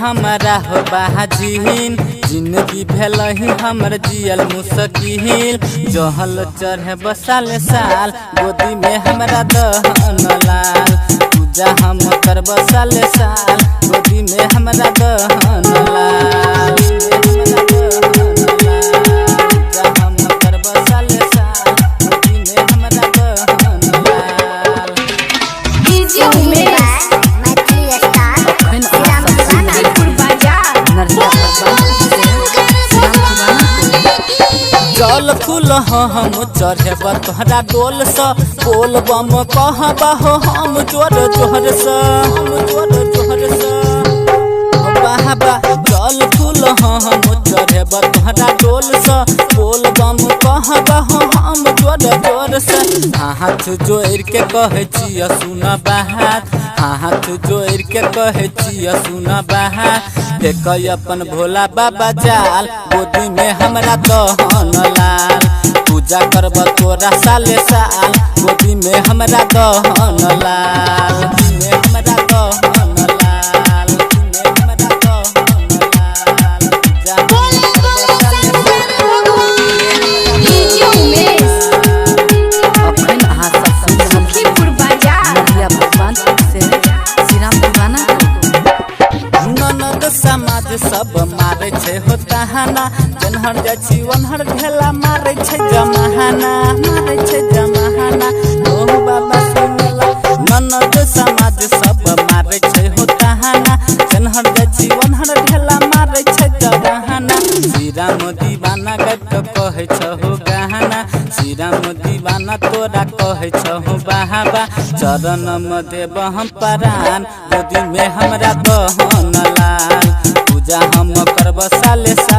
हमारा हो बाजीन जिंदगी भेल ही हमर जियल मुश्किल जहल चढ़े बसाल साल गोदी में हमरा दहन लाल पूजा हम कर बसाल साल गोदी में हमरा दहन लाल जल फूल हम चढ़े तोहरा डोल स बोल बम कहबा हो हम जोर जोहर स बाबा जल फूल हम चढ़े तोहरा डोल स बोल बम कहबा हो हम जोर जोर स हाथ जोड़ के कहे छिय सुन बात हाथ जोड़ के कहे छिय सुन बात देख अपन भोला बाबा जाल गोदी में हमरा दहन लाल पूजा करब तोरा साले साल गोदी में हमरा दहन लाल गोदी में हमरा दहन लाल गोदी में हमरा दहन लाल पूजा डीजे उमेश अपन अहाँ सब सुखीपुर बाजार नदिया भगवान से श्री राम दीवाना ननद समाज सब मारे छे हो तहाना जनहर जाइ छी वनहर ढेला मारे छे जमाहाना ओ बाबा सुनला ननद समाज सब मारे छे हो तहाना जनहर जाइ छी वनहर ढेला मारे छे जमाहाना श्री राम दीवाना गप कहे छहो गहना श्री राम दीवाना तोरा कहे छहो बाबा चरण में देव हम परान गोदी में हमरा दहन लाल पूजा हम करब साले साल